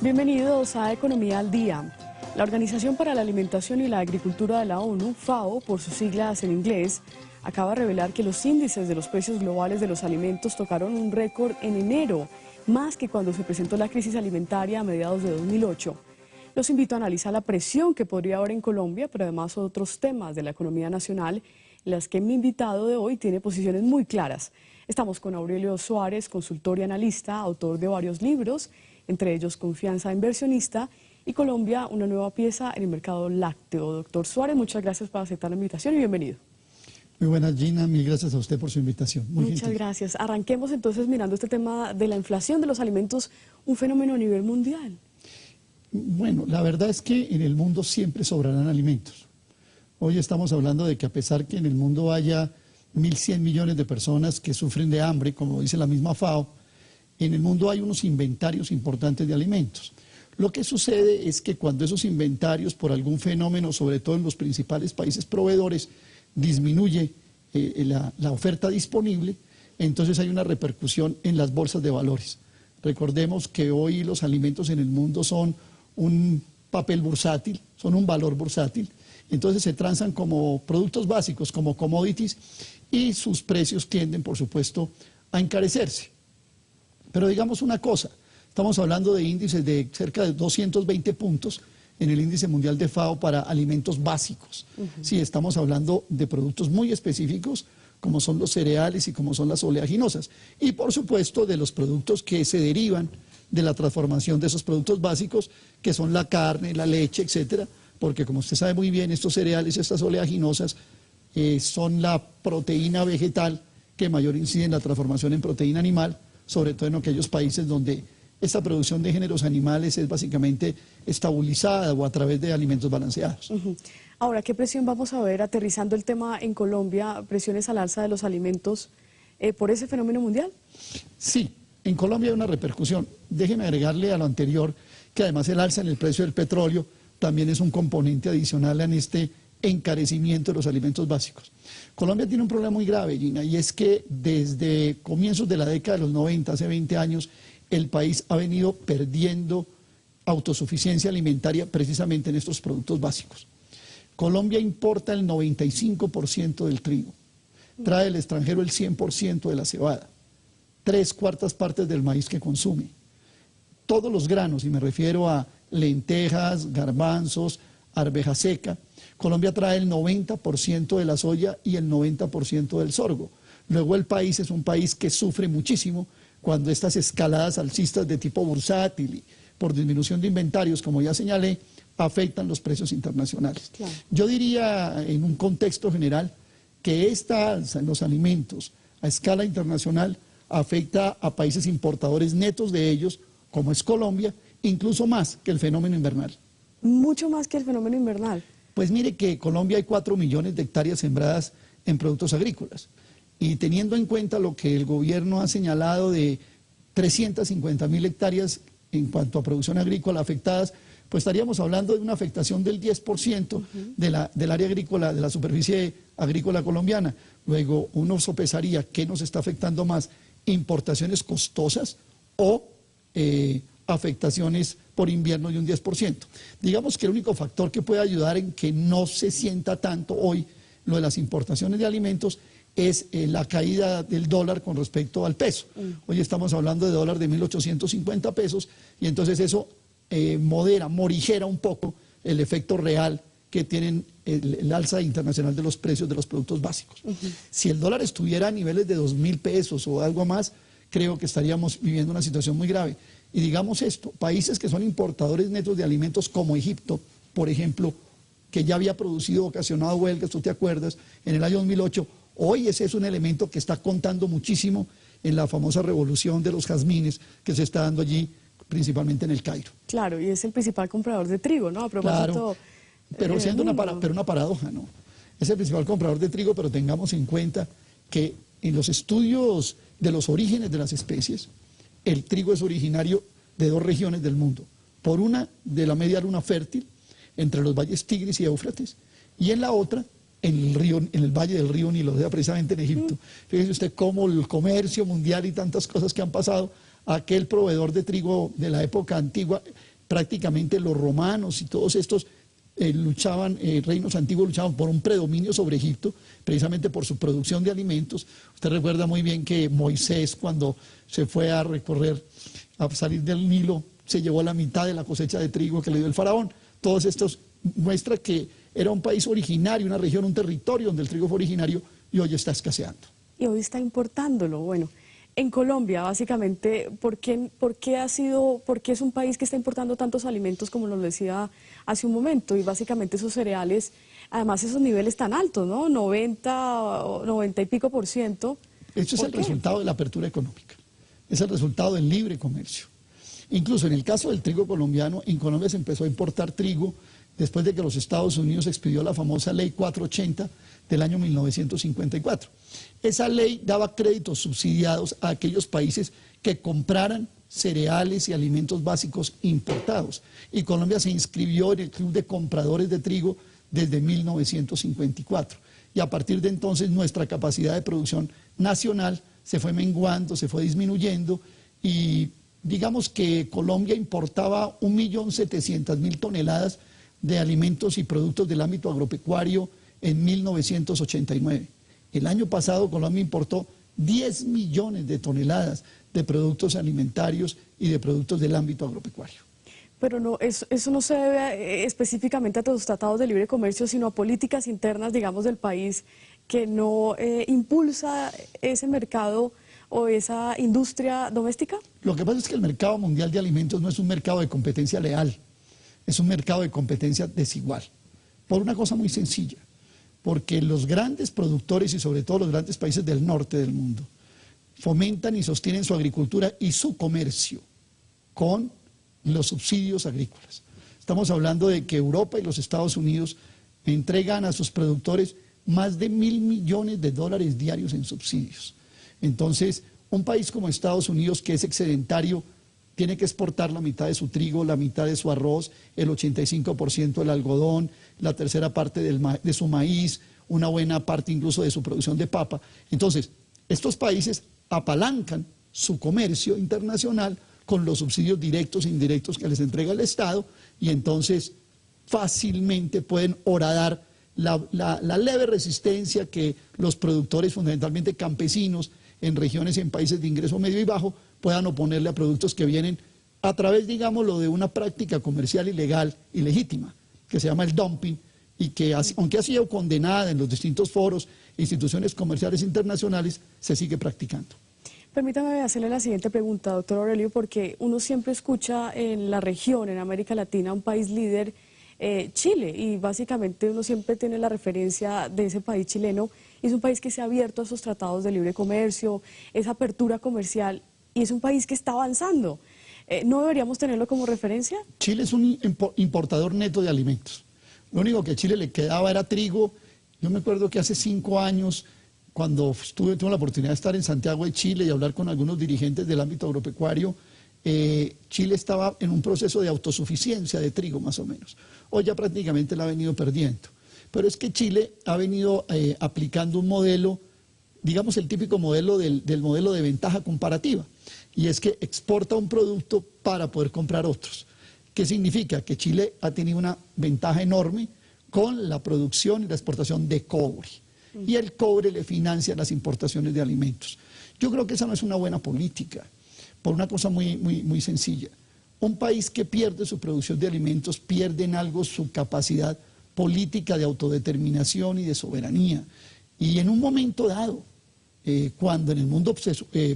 Bienvenidos a Economía al Día. La Organización para la Alimentación y la Agricultura de la ONU, FAO, por sus siglas en inglés, acaba de revelar que los índices de los precios globales de los alimentos tocaron un récord en enero, más que cuando se presentó la crisis alimentaria a mediados de 2008. Los invito a analizar la presión que podría haber en Colombia, pero además otros temas de la economía nacional, en las que mi invitado de hoy tiene posiciones muy claras. Estamos con Aurelio Suárez, consultor y analista, autor de varios libros, entre ellos Confianza Inversionista y Colombia, una nueva pieza en el mercado lácteo. Doctor Suárez, muchas gracias por aceptar la invitación y bienvenido. Muy buenas, Gina, mil gracias a usted por su invitación. Muchas gracias. Arranquemos entonces mirando este tema de la inflación de los alimentos, un fenómeno a nivel mundial. Bueno, la verdad es que en el mundo siempre sobrarán alimentos. Hoy estamos hablando de que a pesar que en el mundo haya 1.100 millones de personas que sufren de hambre, como dice la misma FAO, en el mundo hay unos inventarios importantes de alimentos. Lo que sucede es que cuando esos inventarios, por algún fenómeno, sobre todo en los principales países proveedores, disminuye la oferta disponible, entonces hay una repercusión en las bolsas de valores. Recordemos que hoy los alimentos en el mundo son un papel bursátil, son un valor bursátil, entonces se transan como productos básicos, como commodities, y sus precios tienden, por supuesto, a encarecerse. Pero digamos una cosa, estamos hablando de índices de cerca de 220 puntos en el índice mundial de FAO para alimentos básicos. Sí, estamos hablando de productos muy específicos, como son los cereales y como son las oleaginosas. Y por supuesto de los productos que se derivan de la transformación de esos productos básicos, que son la carne, la leche, etcétera, porque como usted sabe muy bien, estos cereales y estas oleaginosas son la proteína vegetal que mayor incide en la transformación en proteína animal, sobre todo en aquellos países donde esta producción de géneros animales es básicamente estabilizada o a través de alimentos balanceados. Ahora, ¿qué presión vamos a ver aterrizando el tema en Colombia, presiones al alza de los alimentos por ese fenómeno mundial? Sí, en Colombia hay una repercusión. Déjeme agregarle a lo anterior que además el alza en el precio del petróleo también es un componente adicional en este encarecimiento de los alimentos básicos. Colombia tiene un problema muy grave, Gina, y es que desde comienzos de la década de los 90, hace 20 años, el país ha venido perdiendo autosuficiencia alimentaria precisamente en estos productos básicos. Colombia importa el 95% del trigo, trae del extranjero el 100% de la cebada, 3/4 partes del maíz que consume. Todos los granos, y me refiero a lentejas, garbanzos, arveja seca, Colombia trae el 90% de la soya y el 90% del sorgo. Luego el país es un país que sufre muchísimo cuando estas escaladas alcistas de tipo bursátil y por disminución de inventarios, como ya señalé, afectan los precios internacionales. Claro. Yo diría en un contexto general que esta alza en los alimentos a escala internacional afecta a países importadores netos de ellos, como es Colombia, incluso más que el fenómeno invernal. Mucho más que el fenómeno invernal. Pues mire que en Colombia hay 4 millones de hectáreas sembradas en productos agrícolas. Y teniendo en cuenta lo que el gobierno ha señalado de 350.000 hectáreas en cuanto a producción agrícola afectadas, pues estaríamos hablando de una afectación del 10% del área agrícola, de la superficie agrícola colombiana. Luego uno sopesaría qué nos está afectando más, importaciones costosas o afectaciones por invierno de un 10%. Digamos que el único factor que puede ayudar en que no se sienta tanto hoy lo de las importaciones de alimentos es la caída del dólar con respecto al peso. Hoy estamos hablando de dólar de 1.850 pesos y entonces eso morigera un poco el efecto real que tienen el alza internacional de los precios de los productos básicos. Si el dólar estuviera a niveles de 2.000 pesos o algo más, creo que estaríamos viviendo una situación muy grave. Y digamos esto, países que son importadores netos de alimentos como Egipto, por ejemplo, que ya había producido, ocasionado huelgas, tú te acuerdas, en el año 2008, hoy ese es un elemento que está contando muchísimo en la famosa revolución de los jazmines que se está dando allí, principalmente en el Cairo. Claro, y es el principal comprador de trigo, ¿no? A propósito, claro, pero siendo una paradoja, ¿no? Es el principal comprador de trigo, pero tengamos en cuenta que en los estudios de los orígenes de las especies, el trigo es originario de 2 regiones del mundo. Por una, de la media luna fértil, entre los valles Tigris y Éufrates, y en la otra, en el valle del río Nilo, precisamente en Egipto. Fíjese usted cómo el comercio mundial y tantas cosas que han pasado, aquel proveedor de trigo de la época antigua prácticamente los romanos y todos estos reinos antiguos luchaban por un predominio sobre Egipto, precisamente por su producción de alimentos. Usted recuerda muy bien que Moisés, cuando se fue a recorrer, a salir del Nilo, se llevó la mitad de la cosecha de trigo que le dio el faraón. Todos estos muestra que era un país originario, una región, un territorio donde el trigo fue originario y hoy está escaseando. Y hoy está importándolo. Bueno, en Colombia, básicamente, ¿por qué es un país que está importando tantos alimentos, como nos decía hace un momento? Y básicamente esos cereales, además esos niveles tan altos, ¿no? 90 y pico %. Esto es el resultado de la apertura económica, es el resultado del libre comercio. Incluso en el caso del trigo colombiano, en Colombia se empezó a importar trigo después de que los Estados Unidos expidió la famosa Ley 480 del año 1954. Esa ley daba créditos subsidiados a aquellos países que compraran cereales y alimentos básicos importados. Y Colombia se inscribió en el Club de Compradores de Trigo desde 1954. Y a partir de entonces nuestra capacidad de producción nacional se fue menguando, se fue disminuyendo y digamos que Colombia importaba 1.700.000 toneladas de alimentos y productos del ámbito agropecuario en 1989. El año pasado Colombia importó 10 millones de toneladas de productos alimentarios y de productos del ámbito agropecuario. Pero no, eso no se debe específicamente a los tratados de libre comercio, sino a políticas internas, digamos, del país que no impulsa ese mercado o esa industria doméstica. Lo que pasa es que el mercado mundial de alimentos no es un mercado de competencia leal, es un mercado de competencia desigual, por una cosa muy sencilla, porque los grandes productores y sobre todo los grandes países del norte del mundo fomentan y sostienen su agricultura y su comercio con los subsidios agrícolas. Estamos hablando de que Europa y los Estados Unidos entregan a sus productores más de $1.000 millones diarios en subsidios. Entonces, un país como Estados Unidos, que es excedentario, tiene que exportar la mitad de su trigo, la mitad de su arroz, el 85% del algodón, la tercera parte de su maíz, una buena parte incluso de su producción de papa. Entonces, estos países apalancan su comercio internacional con los subsidios directos e indirectos que les entrega el Estado y entonces fácilmente pueden horadar la leve resistencia que los productores, fundamentalmente campesinos, en regiones y en países de ingreso medio y bajo, puedan oponerle a productos que vienen a través, digámoslo, de una práctica comercial ilegal y legítima, que se llama el dumping, y que, aunque ha sido condenada en los distintos foros e instituciones comerciales internacionales, se sigue practicando. Permítame hacerle la siguiente pregunta, doctor Aurelio, porque uno siempre escucha en la región, en América Latina, un país líder, Chile, y básicamente uno siempre tiene la referencia de ese país chileno, y es un país que se ha abierto a esos tratados de libre comercio, esa apertura comercial, y es un país que está avanzando. ¿No deberíamos tenerlo como referencia? Chile es un importador neto de alimentos. Lo único que a Chile le quedaba era trigo. Yo me acuerdo que hace 5 años, cuando tuve la oportunidad de estar en Santiago de Chile y hablar con algunos dirigentes del ámbito agropecuario, Chile estaba en un proceso de autosuficiencia de trigo, más o menos. Hoy ya prácticamente la ha venido perdiendo. Pero es que Chile ha venido aplicando un modelo, digamos el típico modelo del modelo de ventaja comparativa, y es que exporta un producto para poder comprar otros. ¿Qué significa? Que Chile ha tenido una ventaja enorme con la producción y la exportación de cobre. Y el cobre le financia las importaciones de alimentos. Yo creo que esa no es una buena política, por una cosa muy sencilla. Un país que pierde su producción de alimentos pierde en algo su capacidad política de autodeterminación y de soberanía. Y en un momento dado, cuando en el mundo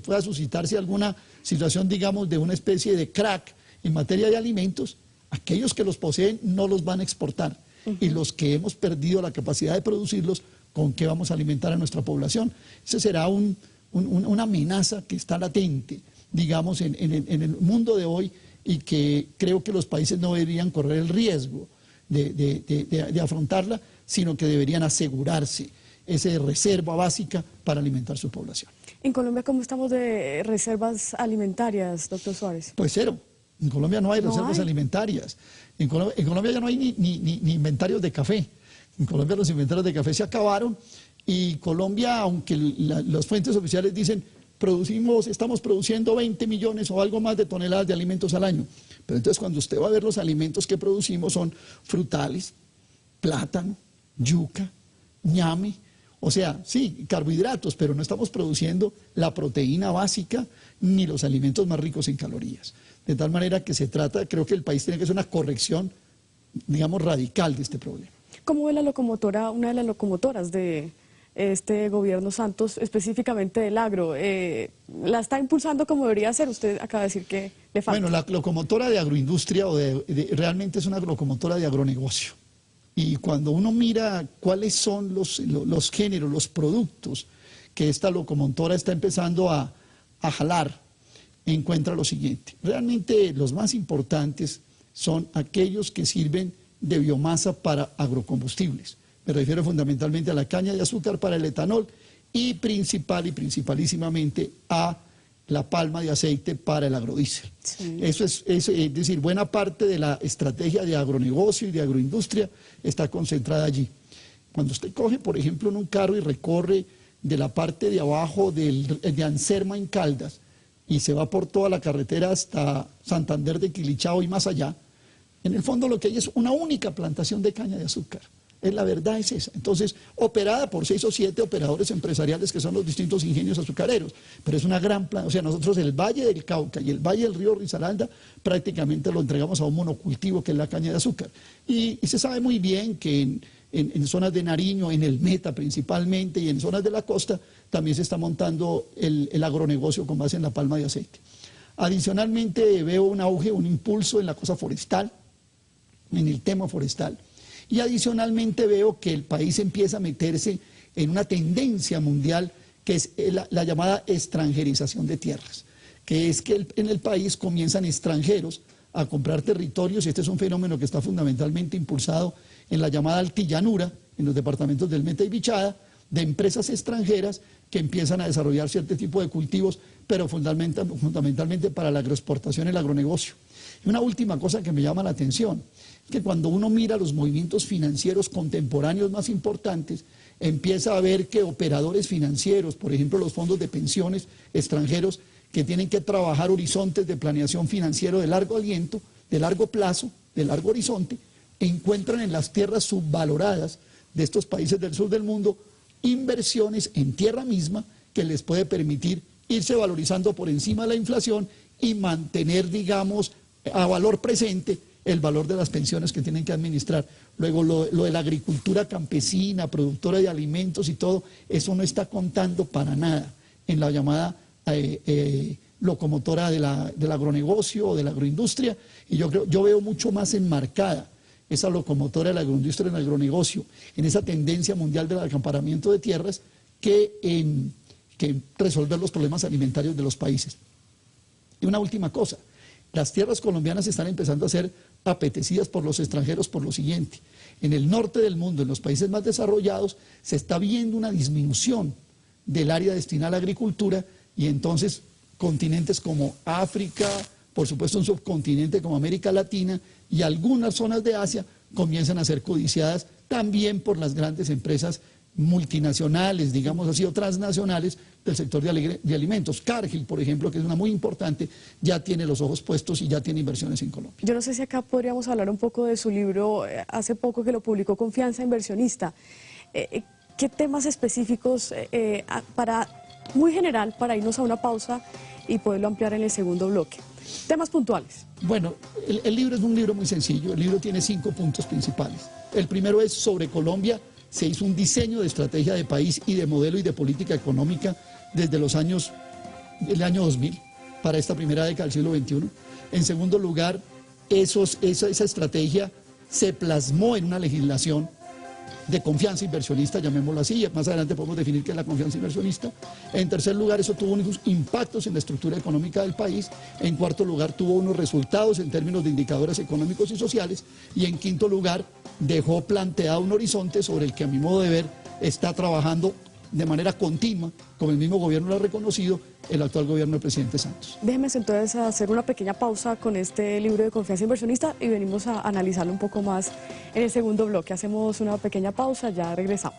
pueda suscitarse alguna situación, digamos, de una especie de crack en materia de alimentos, aquellos que los poseen no los van a exportar. Y los que hemos perdido la capacidad de producirlos, ¿con qué vamos a alimentar a nuestra población? Esa será una amenaza que está latente, digamos, en el mundo de hoy, y que creo que los países no deberían correr el riesgo de afrontarla, sino que deberían asegurarse esa reserva básica para alimentar su población. En Colombia, ¿cómo estamos de reservas alimentarias, doctor Suárez? Pues cero. En Colombia no hay reservas alimentarias. En Colombia ya no hay ni inventarios de café. En Colombia los inventarios de café se acabaron y Colombia, aunque las fuentes oficiales dicen estamos produciendo 20 millones o algo más de toneladas de alimentos al año. Pero entonces cuando usted va a ver los alimentos que producimos son frutales, plátano, yuca, ñame, o sea, sí, carbohidratos, pero no estamos produciendo la proteína básica ni los alimentos más ricos en calorías. De tal manera que se trata, creo que el país tiene que hacer una corrección, digamos, radical de este problema. ¿Cómo ve la locomotora, una de las locomotoras de este gobierno Santos, específicamente del agro? ¿La está impulsando como debería ser? Usted acaba de decir que le falta. Bueno, la locomotora de agroindustria realmente es una locomotora de agronegocio. Y cuando uno mira cuáles son los géneros, los productos que esta locomotora está empezando a jalar, encuentra lo siguiente. Realmente los más importantes son aquellos que sirven de biomasa para agrocombustibles. Me refiero fundamentalmente a la caña de azúcar para el etanol y principalísimamente a la palma de aceite para el agrodiesel. Sí. Eso es decir, buena parte de la estrategia de agronegocio y de agroindustria está concentrada allí. Cuando usted coge, por ejemplo, en un carro y recorre de la parte de abajo de Anserma en Caldas y se va por toda la carretera hasta Santander de Quilichao y más allá, en el fondo lo que hay es una única plantación de caña de azúcar. La verdad es esa. Entonces, operada por 6 o 7 operadores empresariales que son los distintos ingenios azucareros. Pero es una gran planta. O sea, nosotros el Valle del Cauca y el Valle del río Risaralda prácticamente lo entregamos a un monocultivo que es la caña de azúcar. Y se sabe muy bien que en zonas de Nariño, en el Meta principalmente y en zonas de la costa, también se está montando el agronegocio con base en la palma de aceite. Adicionalmente veo un auge, un impulso en la cosa forestal, en el tema forestal. Y adicionalmente veo que el país empieza a meterse en una tendencia mundial que es la llamada extranjerización de tierras, que es que en el país comienzan extranjeros a comprar territorios, y este es un fenómeno que está fundamentalmente impulsado en la llamada altillanura, en los departamentos del Meta y Bichada, de empresas extranjeras que empiezan a desarrollar cierto tipo de cultivos, pero fundamentalmente para la agroexportación y el agronegocio. Y una última cosa que me llama la atención, es que cuando uno mira los movimientos financieros contemporáneos más importantes, empieza a ver que operadores financieros, por ejemplo los fondos de pensiones extranjeros, que tienen que trabajar horizontes de planeación financiero de largo aliento, de largo plazo, de largo horizonte, encuentran en las tierras subvaloradas de estos países del sur del mundo inversiones en tierra misma que les puede permitir irse valorizando por encima de la inflación y mantener, digamos, a valor presente el valor de las pensiones que tienen que administrar. Luego lo de la agricultura campesina, productora de alimentos y todo, eso no está contando para nada en la llamada locomotora del agronegocio o de la agroindustria, y yo veo mucho más enmarcada esa locomotora de la agroindustria en el agronegocio, en esa tendencia mundial del acaparamiento de tierras, que en resolver los problemas alimentarios de los países. Y una última cosa, las tierras colombianas están empezando a ser apetecidas por los extranjeros por lo siguiente. En el norte del mundo, en los países más desarrollados, se está viendo una disminución del área destinada a la agricultura, y entonces continentes como África, por supuesto un subcontinente como América Latina y algunas zonas de Asia comienzan a ser codiciadas también por las grandes empresas multinacionales, digamos así, o transnacionales del sector de alimentos. Cargill, por ejemplo, que es una muy importante, ya tiene los ojos puestos y ya tiene inversiones en Colombia. Yo no sé si acá podríamos hablar un poco de su libro, hace poco que lo publicó Confianza Inversionista. ¿Qué temas específicos, muy general, para irnos a una pausa y poderlo ampliar en el segundo bloque? Temas puntuales. Bueno, el libro es un libro muy sencillo. El libro tiene 5 puntos principales. El primero es sobre Colombia. Se hizo un diseño de estrategia de país y de modelo y de política económica desde el año 2000 para esta primera década del siglo XXI. En segundo lugar, esa estrategia se plasmó en una legislación de confianza inversionista, llamémoslo así, más adelante podemos definir qué es la confianza inversionista. En tercer lugar, eso tuvo unos impactos en la estructura económica del país. En cuarto lugar, tuvo unos resultados en términos de indicadores económicos y sociales. Y en quinto lugar, dejó planteado un horizonte sobre el que, a mi modo de ver, está trabajando de manera continua, como el mismo gobierno lo ha reconocido, el actual gobierno del presidente Santos. Déjeme entonces hacer una pequeña pausa con este libro de Confianza Inversionista y venimos a analizarlo un poco más en el segundo bloque. Hacemos una pequeña pausa, ya regresamos.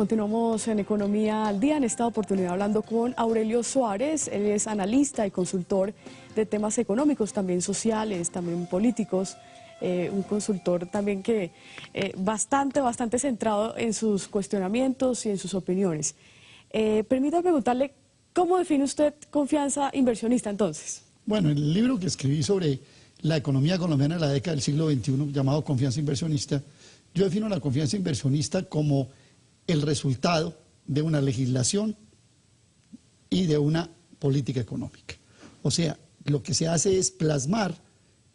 Continuamos en Economía al Día, en esta oportunidad hablando con Aurelio Suárez. Él es analista y consultor de temas económicos, también sociales, también políticos. Un consultor también que bastante centrado en sus cuestionamientos y en sus opiniones. Permítame preguntarle, ¿cómo define usted confianza inversionista entonces? Bueno, en el libro que escribí sobre la economía colombiana en la década del siglo XXI, llamado Confianza Inversionista, yo defino la confianza inversionista como el resultado de una legislación y de una política económica. O sea, lo que se hace es plasmar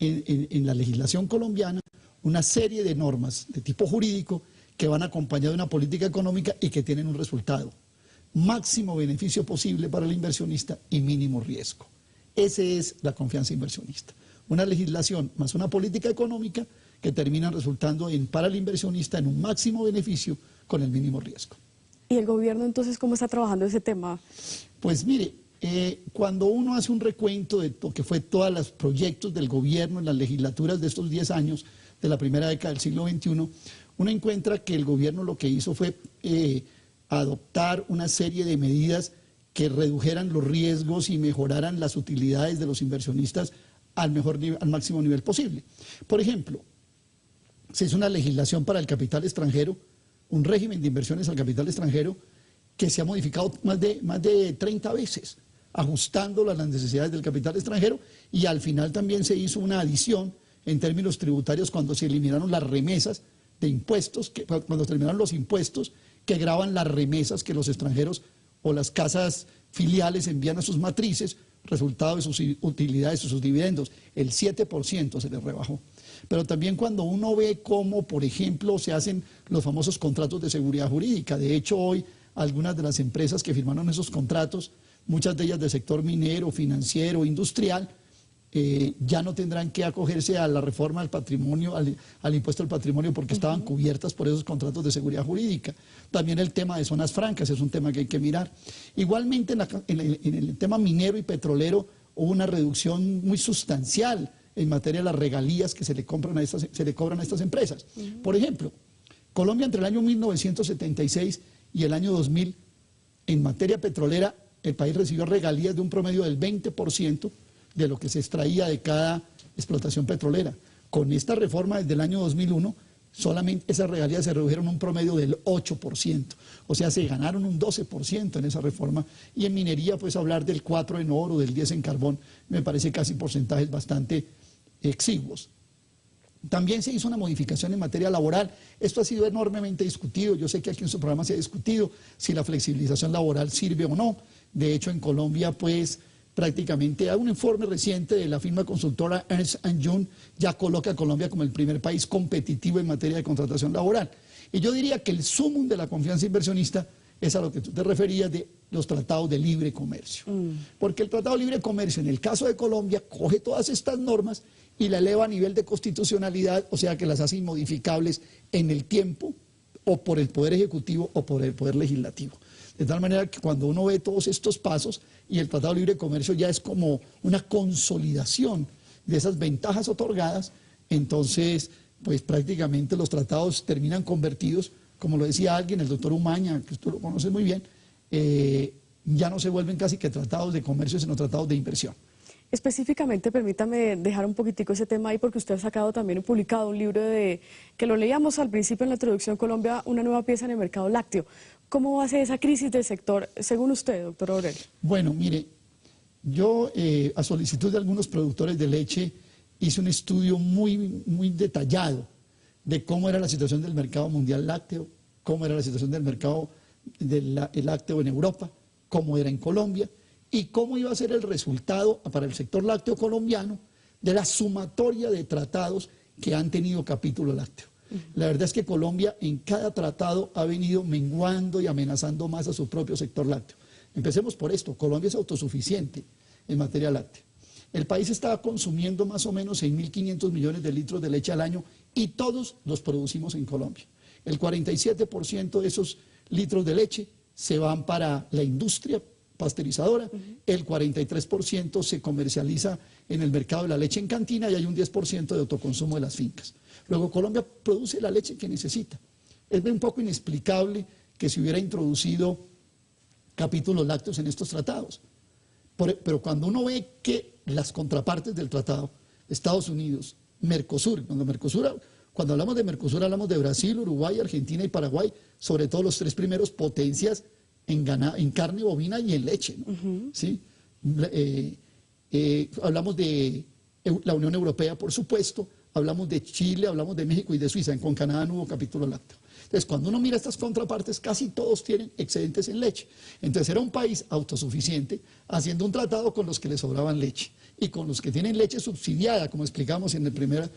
en la legislación colombiana una serie de normas de tipo jurídico que van acompañadas de una política económica y que tienen un resultado: máximo beneficio posible para el inversionista y mínimo riesgo. Esa es la confianza inversionista. Una legislación más una política económica que terminan resultando para el inversionista en un máximo beneficio con el mínimo riesgo. ¿Y el gobierno entonces cómo está trabajando ese tema? Pues mire, cuando uno hace un recuento de lo que fue todos los proyectos del gobierno en las legislaturas de estos 10 años, de la primera década del siglo XXI, uno encuentra que el gobierno lo que hizo fue adoptar una serie de medidas que redujeran los riesgos y mejoraran las utilidades de los inversionistas al máximo nivel posible. Por ejemplo, se hizo una legislación para el capital extranjero, un régimen de inversiones al capital extranjero que se ha modificado más de 30 veces, ajustándolo a las necesidades del capital extranjero, y al final también se hizo una adición en términos tributarios cuando se eliminaron las remesas de impuestos, cuando se eliminaron los impuestos que gravan las remesas que los extranjeros o las casas filiales envían a sus matrices, resultado de sus utilidades, de sus dividendos. El 7% se les rebajó. Pero también cuando uno ve cómo, por ejemplo, se hacen los famosos contratos de seguridad jurídica. De hecho, hoy algunas de las empresas que firmaron esos contratos, muchas de ellas del sector minero, financiero, industrial, ya no tendrán que acogerse a la reforma del patrimonio, al impuesto al patrimonio, porque estaban cubiertas por esos contratos de seguridad jurídica. También el tema de zonas francas es un tema que hay que mirar. Igualmente en el tema minero y petrolero hubo una reducción muy sustancial en materia de las regalías que se le cobran a estas empresas. Por ejemplo, Colombia entre el año 1976 y el año 2000, en materia petrolera, el país recibió regalías de un promedio del 20% de lo que se extraía de cada explotación petrolera. Con esta reforma desde el año 2001, solamente esas regalías se redujeron un promedio del 8%. O sea, se ganaron un 12% en esa reforma. Y en minería, pues hablar del 4 en oro, del 10 en carbón, me parece casi porcentajes bastante exiguos. También se hizo una modificación en materia laboral. Esto ha sido enormemente discutido. Yo sé que aquí en su programa se ha discutido si la flexibilización laboral sirve o no. De hecho, en Colombia, pues prácticamente, un informe reciente de la firma consultora Ernst & Young ya coloca a Colombia como el primer país competitivo en materia de contratación laboral. Y yo diría que el sumum de la confianza inversionista es a lo que tú te referías de los tratados de libre comercio. Porque el tratado de libre comercio, en el caso de Colombia, coge todas estas normas y la eleva a nivel de constitucionalidad, o sea que las hace inmodificables en el tiempo, o por el Poder Ejecutivo o por el Poder Legislativo. De tal manera que cuando uno ve todos estos pasos, y el Tratado de Libre Comercio ya es como una consolidación de esas ventajas otorgadas, entonces pues prácticamente los tratados terminan convertidos, como lo decía alguien, el doctor Umaña, que tú lo conoces muy bien, ya no se vuelven casi que tratados de comercio, sino tratados de inversión. Específicamente, permítame dejar un poquitico ese tema ahí, porque usted ha sacado también y publicado un libro que lo leíamos al principio en la introducción, Colombia, una nueva pieza en el mercado lácteo. ¿Cómo va a ser esa crisis del sector, según usted, doctor Aurelio? Bueno, mire, yo a solicitud de algunos productores de leche hice un estudio muy detallado de cómo era la situación del mercado mundial lácteo, cómo era la situación del mercado del lácteo en Europa, cómo era en Colombia, y cómo iba a ser el resultado para el sector lácteo colombiano de la sumatoria de tratados que han tenido capítulo lácteo. La verdad es que Colombia en cada tratado ha venido menguando y amenazando más a su propio sector lácteo. Empecemos por esto: Colombia es autosuficiente en materia láctea. El país está consumiendo más o menos 6.500 millones de litros de leche al año y todos los producimos en Colombia. El 47% de esos litros de leche se van para la industria pasteurizadora, el 43% se comercializa en el mercado de la leche en cantina y hay un 10% de autoconsumo de las fincas. Luego Colombia produce la leche que necesita. Es un poco inexplicable que se hubiera introducido capítulos lácteos en estos tratados. Pero cuando uno ve que las contrapartes del tratado, Estados Unidos, Mercosur, cuando hablamos de Mercosur hablamos de Brasil, Uruguay, Argentina y Paraguay, sobre todo los tres primeros potencias en carne bovina y en leche, ¿no? ¿Sí? Hablamos de la Unión Europea, por supuesto, hablamos de Chile, hablamos de México y de Suiza. Con Canadá no hubo capítulo lácteo. Entonces, cuando uno mira estas contrapartes, casi todos tienen excedentes en leche. Entonces, era un país autosuficiente haciendo un tratado con los que le sobraban leche y con los que tienen leche subsidiada, como explicamos en el primer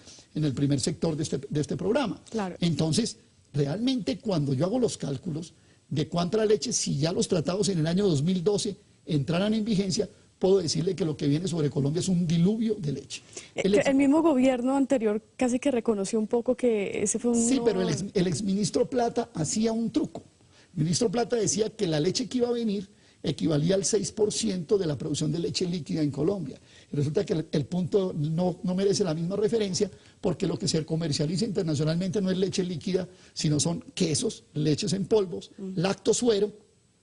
sector de este programa. Claro. Entonces, realmente, cuando yo hago los cálculos de cuánta leche, si ya los tratados en el año 2012 entraran en vigencia, puedo decirle que lo que viene sobre Colombia es un diluvio de leche. El mismo gobierno anterior casi que reconoció un poco que ese fue un... Sí, pero el exministro Plata hacía un truco. El ministro Plata decía que la leche que iba a venir equivalía al 6% de la producción de leche líquida en Colombia. Y resulta que el punto no merece la misma referencia, porque lo que se comercializa internacionalmente no es leche líquida, sino son quesos, leches en polvos, lactosuero,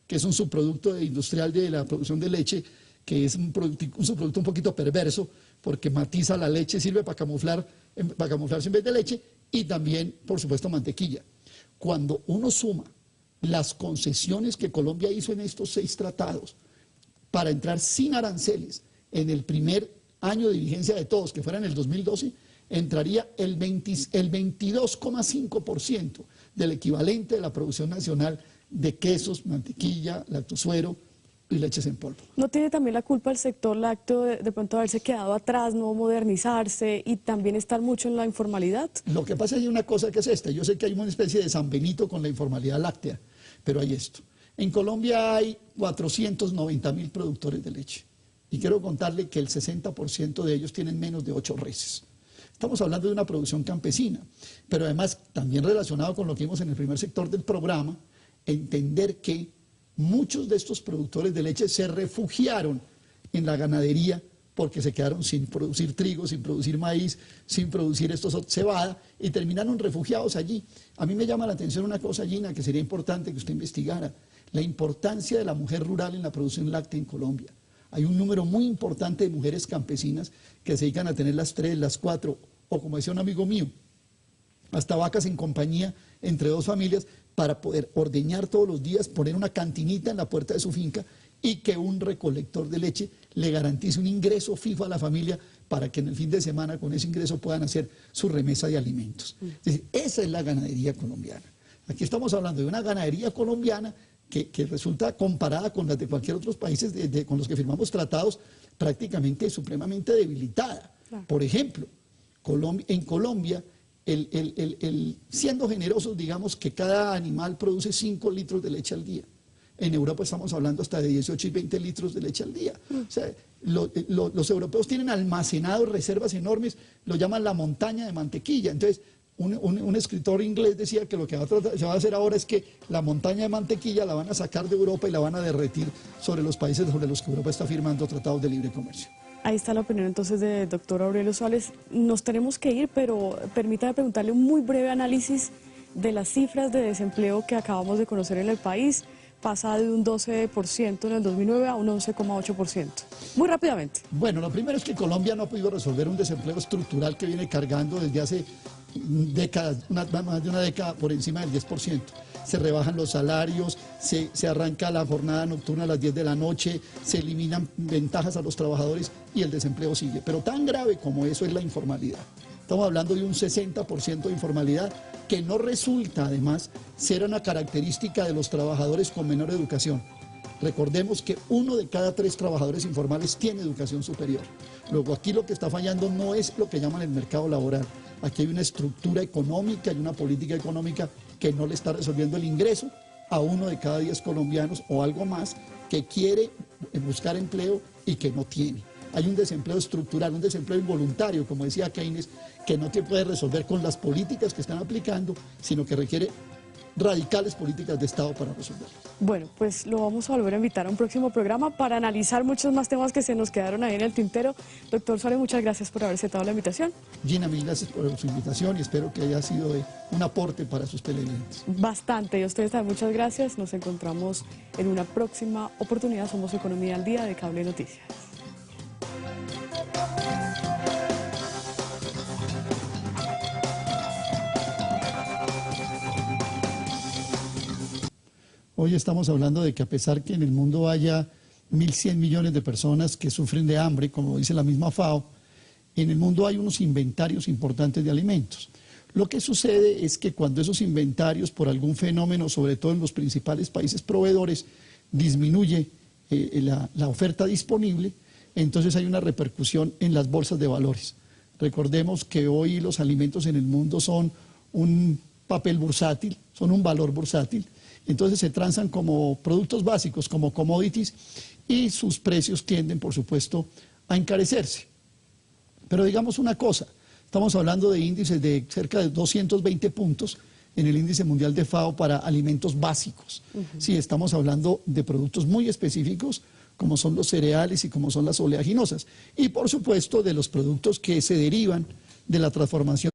que es un subproducto industrial de la producción de leche, que es un subproducto un poquito perverso, porque matiza la leche, sirve para camuflarse en vez de leche, y también, por supuesto, mantequilla. Cuando uno suma las concesiones que Colombia hizo en estos 6 tratados para entrar sin aranceles en el primer año de vigencia de todos, que fuera en el 2012, entraría el 22,5% del equivalente de la producción nacional de quesos, mantequilla, lactosuero y leches en polvo. ¿No tiene también la culpa el sector lácteo de pronto haberse quedado atrás, no modernizarse y también estar mucho en la informalidad? Lo que pasa es que hay una cosa que es esta. Yo sé que hay una especie de San Benito con la informalidad láctea, pero hay esto. En Colombia hay 490.000 productores de leche y quiero contarle que el 60% de ellos tienen menos de 8 reses. Estamos hablando de una producción campesina, pero además también relacionado con lo que vimos en el primer sector del programa, entender que muchos de estos productores de leche se refugiaron en la ganadería porque se quedaron sin producir trigo, sin producir maíz, sin producir cebada y terminaron refugiados allí. A mí me llama la atención una cosa, Gina, que sería importante que usted investigara: la importancia de la mujer rural en la producción láctea en Colombia. Hay un número muy importante de mujeres campesinas que se dedican a tener las 3, las 4, o como decía un amigo mío, hasta vacas en compañía entre 2 familias, para poder ordeñar todos los días, poner una cantinita en la puerta de su finca y que un recolector de leche le garantice un ingreso fijo a la familia para que en el fin de semana con ese ingreso puedan hacer su remesa de alimentos. Es decir, esa es la ganadería colombiana. Aquí estamos hablando de una ganadería colombiana que resulta, comparada con las de cualquier otro país con los que firmamos tratados, prácticamente supremamente debilitada. Claro. Por ejemplo, en Colombia, siendo generosos, digamos que cada animal produce 5 litros de leche al día. En Europa estamos hablando hasta de 18 y 20 litros de leche al día. O sea, los europeos tienen almacenados reservas enormes, lo llaman la montaña de mantequilla. Entonces, un escritor inglés decía que lo que se va a hacer ahora es que la montaña de mantequilla la van a sacar de Europa y la van a derretir sobre los países sobre los que Europa está firmando tratados de libre comercio. Ahí está la opinión entonces del doctor Aurelio Suárez. Nos tenemos que ir, pero permítame preguntarle un muy breve análisis de las cifras de desempleo que acabamos de conocer en el país. Pasa de un 12% en el 2009 a un 11,8%. Muy rápidamente. Bueno, lo primero es que Colombia no ha podido resolver un desempleo estructural que viene cargando desde hace décadas, más de una década, por encima del 10%. Se rebajan los salarios, se arranca la jornada nocturna a las 10 de la noche, se eliminan ventajas a los trabajadores y el desempleo sigue. Pero tan grave como eso es la informalidad. Estamos hablando de un 60% de informalidad que no resulta, además, ser una característica de los trabajadores con menor educación. Recordemos que 1 de cada 3 trabajadores informales tiene educación superior. Luego, aquí lo que está fallando no es lo que llaman el mercado laboral. Aquí hay una estructura económica y una política económica que no le está resolviendo el ingreso a 1 de cada 10 colombianos o algo más que quiere buscar empleo y que no tiene. Hay un desempleo estructural, un desempleo involuntario, como decía Keynes, que no te puede resolver con las políticas que están aplicando, sino que requiere radicales políticas de Estado para resolverlas. Bueno, pues lo vamos a volver a invitar a un próximo programa para analizar muchos más temas que se nos quedaron ahí en el tintero. Doctor Suárez, muchas gracias por haber aceptado la invitación. Gina, mil gracias por su invitación y espero que haya sido un aporte para sus televidentes. Bastante, y a ustedes también muchas gracias. Nos encontramos en una próxima oportunidad. Somos Economía al Día de Cable Noticias. Hoy estamos hablando de que a pesar que en el mundo haya 1.100 millones de personas que sufren de hambre, como dice la misma FAO, en el mundo hay unos inventarios importantes de alimentos. Lo que sucede es que cuando esos inventarios, por algún fenómeno, sobre todo en los principales países proveedores, disminuye la oferta disponible, entonces hay una repercusión en las bolsas de valores. Recordemos que hoy los alimentos en el mundo son un papel bursátil, son un valor bursátil. Entonces se transan como productos básicos, como commodities, y sus precios tienden, por supuesto, a encarecerse. Pero digamos una cosa, estamos hablando de índices de cerca de 220 puntos en el índice mundial de FAO para alimentos básicos. Sí, estamos hablando de productos muy específicos, como son los cereales y como son las oleaginosas. Y por supuesto de los productos que se derivan de la transformación.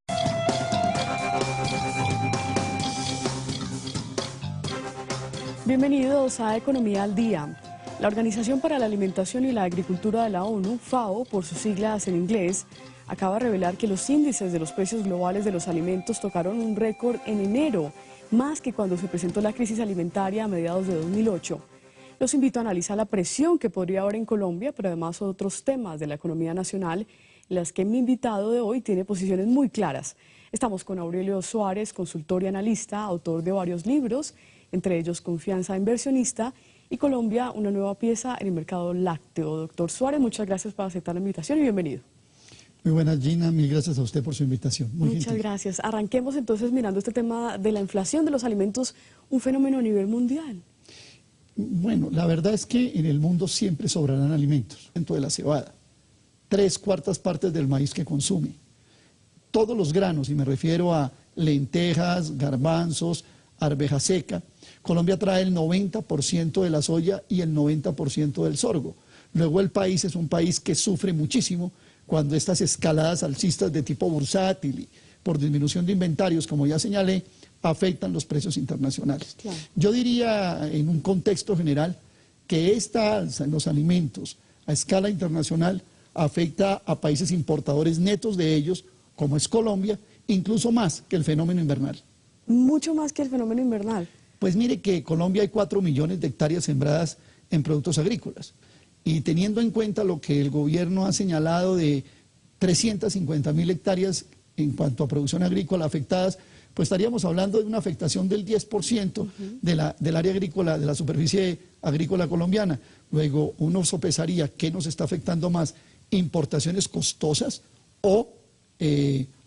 Bienvenidos a Economía al Día. La Organización para la Alimentación y la Agricultura de la ONU, FAO, por sus siglas en inglés, acaba de revelar que los índices de los precios globales de los alimentos tocaron un récord en enero, más que cuando se presentó la crisis alimentaria a mediados de 2008. Los invito a analizar la presión que podría haber en Colombia, pero además otros temas de la economía nacional, en las que mi invitado de hoy tiene posiciones muy claras. Estamos con Aurelio Suárez, consultor y analista, autor de varios libros, entre ellos Confianza Inversionista y Colombia, una nueva pieza en el mercado lácteo. Doctor Suárez, muchas gracias por aceptar la invitación y bienvenido. Muy buenas, Gina, mil gracias a usted por su invitación. Muchas gracias. Arranquemos entonces mirando este tema de la inflación de los alimentos, un fenómeno a nivel mundial. Bueno, la verdad es que en el mundo siempre sobrarán alimentos. Dentro de la cebada, 3/4 partes del maíz que consume. Todos los granos, y me refiero a lentejas, garbanzos, arveja seca. Colombia trae el 90% de la soya y el 90% del sorgo. Luego el país es un país que sufre muchísimo cuando estas escaladas alcistas de tipo bursátil y por disminución de inventarios, como ya señalé, afectan los precios internacionales. Claro. Yo diría en un contexto general que esta alza en los alimentos a escala internacional afecta a países importadores netos de ellos, como es Colombia, incluso más que el fenómeno invernal. Mucho más que el fenómeno invernal. Pues mire que en Colombia hay 4 millones de hectáreas sembradas en productos agrícolas. Y teniendo en cuenta lo que el gobierno ha señalado de 350.000 hectáreas en cuanto a producción agrícola afectadas, pues estaríamos hablando de una afectación del 10% del área agrícola, de la superficie agrícola colombiana. Luego uno sopesaría qué nos está afectando más, importaciones costosas o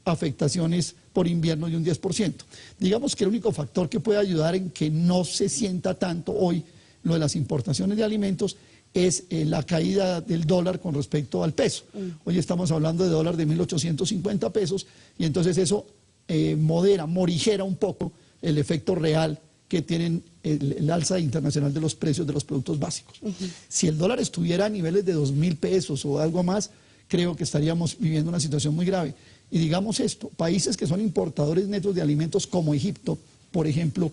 afectaciones por invierno de un 10%. Digamos que el único factor que puede ayudar en que no se sienta tanto hoy lo de las importaciones de alimentos es la caída del dólar con respecto al peso. Hoy estamos hablando de dólar de 1.850 pesos y entonces eso morigera un poco el efecto real que tienen el alza internacional de los precios de los productos básicos. Si el dólar estuviera a niveles de 2.000 pesos o algo más, creo que estaríamos viviendo una situación muy grave. Y digamos esto, países que son importadores netos de alimentos como Egipto, por ejemplo,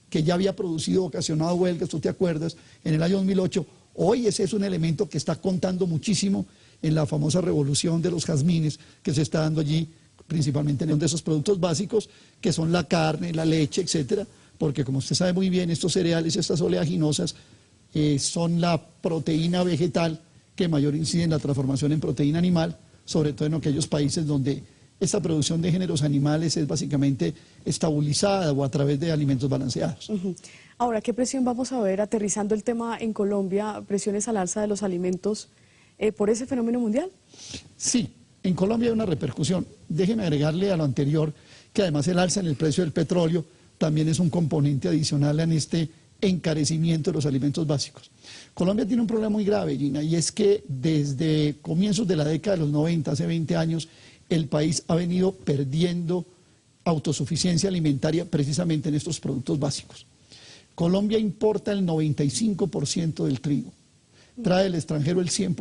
que ya había producido, ocasionado huelgas, tú te acuerdas, en el año 2008, hoy ese es un elemento que está contando muchísimo en la famosa revolución de los jazmines que se está dando allí, principalmente en de esos productos básicos, que son la carne, la leche, etcétera, porque como usted sabe muy bien, estos cereales, estas oleaginosas, son la proteína vegetal que mayor incide en la transformación en proteína animal, sobre todo en aquellos países donde esta producción de géneros animales es básicamente estabilizada o a través de alimentos balanceados. Ahora, ¿qué presión vamos a ver aterrizando el tema en Colombia, presiones al alza de los alimentos por ese fenómeno mundial? Sí, en Colombia hay una repercusión. Déjeme agregarle a lo anterior que además el alza en el precio del petróleo también es un componente adicional en este encarecimiento de los alimentos básicos. Colombia tiene un problema muy grave, Gina, y es que desde comienzos de la década de los 90, hace 20 años, el país ha venido perdiendo autosuficiencia alimentaria precisamente en estos productos básicos. Colombia importa el 95% del trigo, trae del extranjero el 100%.